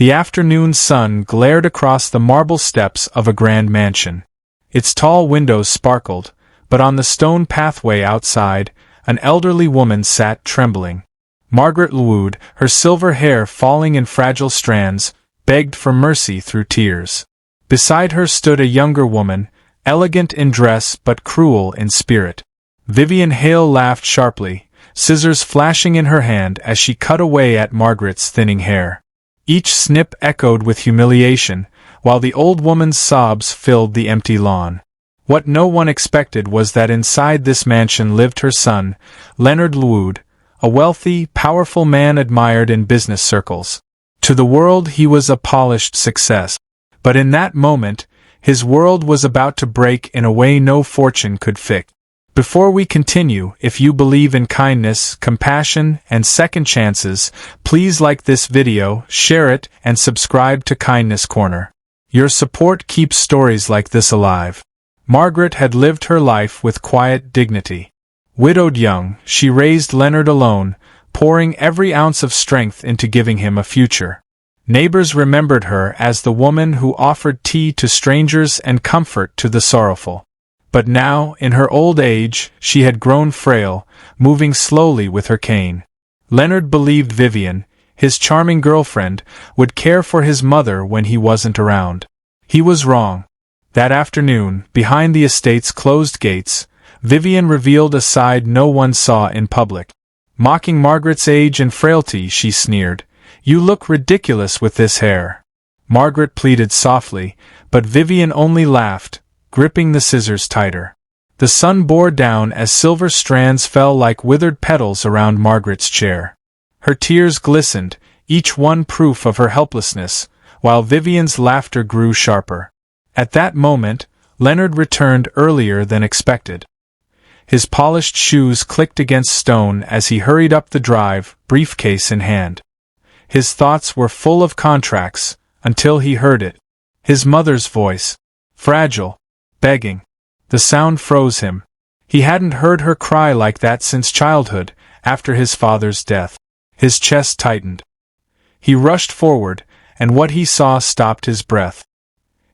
The afternoon sun glared across the marble steps of a grand mansion. Its tall windows sparkled, but on the stone pathway outside, an elderly woman sat trembling. Margaret Llewellyn, her silver hair falling in fragile strands, begged for mercy through tears. Beside her stood a younger woman, elegant in dress but cruel in spirit. Vivian Hale laughed sharply, scissors flashing in her hand as she cut away at Margaret's thinning hair. Each snip echoed with humiliation, while the old woman's sobs filled the empty lawn. What no one expected was that inside this mansion lived her son, Leonard Llewellyn, a wealthy, powerful man admired in business circles. To the world he was a polished success. But in that moment, his world was about to break in a way no fortune could fix. Before we continue, if you believe in kindness, compassion, and second chances, please like this video, share it, and subscribe to Kindness Corner. Your support keeps stories like this alive. Margaret had lived her life with quiet dignity. Widowed young, she raised Leonard alone, pouring every ounce of strength into giving him a future. Neighbors remembered her as the woman who offered tea to strangers and comfort to the sorrowful. But now, in her old age, she had grown frail, moving slowly with her cane. Leonard believed Vivian, his charming girlfriend, would care for his mother when he wasn't around. He was wrong. That afternoon, behind the estate's closed gates, Vivian revealed a side no one saw in public. Mocking Margaret's age and frailty, she sneered, "You look ridiculous with this hair." Margaret pleaded softly, but Vivian only laughed, gripping the scissors tighter. The sun bore down as silver strands fell like withered petals around Margaret's chair. Her tears glistened, each one proof of her helplessness, while Vivian's laughter grew sharper. At that moment, Leonard returned earlier than expected. His polished shoes clicked against stone as he hurried up the drive, briefcase in hand. His thoughts were full of contracts, until he heard it. His mother's voice. Fragile. Begging. The sound froze him. He hadn't heard her cry like that since childhood, after his father's death. His chest tightened. He rushed forward, and what he saw stopped his breath.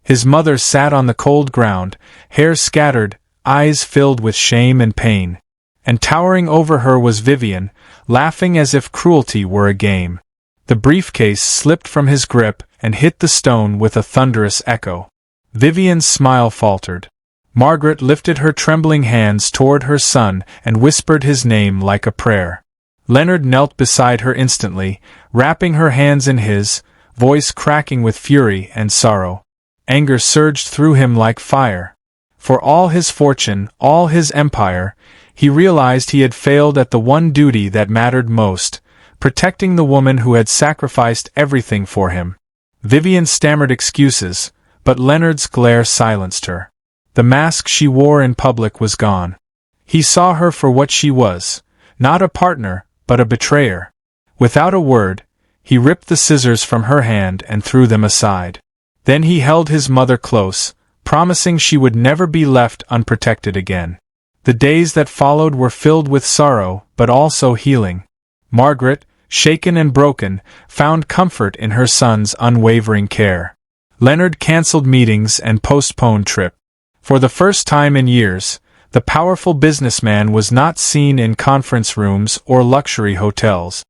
His mother sat on the cold ground, hair scattered, eyes filled with shame and pain. And towering over her was Vivian, laughing as if cruelty were a game. The briefcase slipped from his grip and hit the stone with a thunderous echo. Vivian's smile faltered. Margaret lifted her trembling hands toward her son and whispered his name like a prayer. Leonard knelt beside her instantly, wrapping her hands in his, voice cracking with fury and sorrow. Anger surged through him like fire. For all his fortune, all his empire, he realized he had failed at the one duty that mattered most, protecting the woman who had sacrificed everything for him. Vivian stammered excuses, but Leonard's glare silenced her. The mask she wore in public was gone. He saw her for what she was, not a partner, but a betrayer. Without a word, he ripped the scissors from her hand and threw them aside. Then he held his mother close, promising she would never be left unprotected again. The days that followed were filled with sorrow, but also healing. Margaret, shaken and broken, found comfort in her son's unwavering care. Leonard cancelled meetings and postponed trips. For the first time in years, the powerful businessman was not seen in conference rooms or luxury hotels.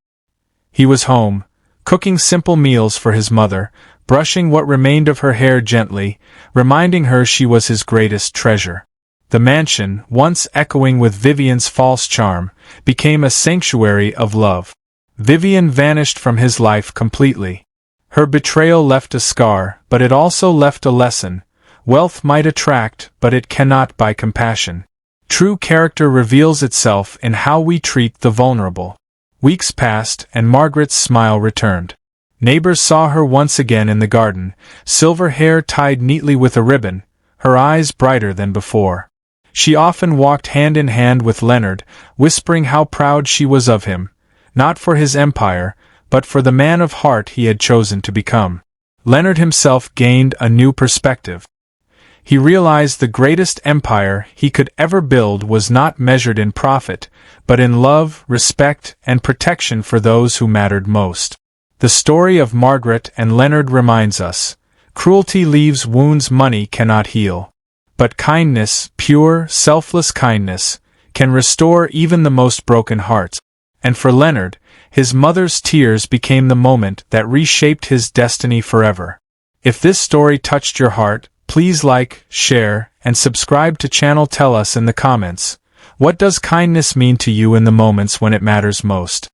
He was home, cooking simple meals for his mother, brushing what remained of her hair gently, reminding her she was his greatest treasure. The mansion, once echoing with Vivian's false charm, became a sanctuary of love. Vivian vanished from his life completely. Her betrayal left a scar, but it also left a lesson. Wealth might attract, but it cannot buy compassion. True character reveals itself in how we treat the vulnerable. Weeks passed, and Margaret's smile returned. Neighbors saw her once again in the garden, silver hair tied neatly with a ribbon, her eyes brighter than before. She often walked hand in hand with Leonard, whispering how proud she was of him, not for his empire, but for the man of heart he had chosen to become. Leonard himself gained a new perspective. He realized the greatest empire he could ever build was not measured in profit, but in love, respect, and protection for those who mattered most. The story of Margaret and Leonard reminds us, cruelty leaves wounds money cannot heal. But kindness, pure, selfless kindness, can restore even the most broken hearts. And for Leonard, his mother's tears became the moment that reshaped his destiny forever. If this story touched your heart, please like, share, and subscribe to channel. Tell us in the comments, what does kindness mean to you in the moments when it matters most?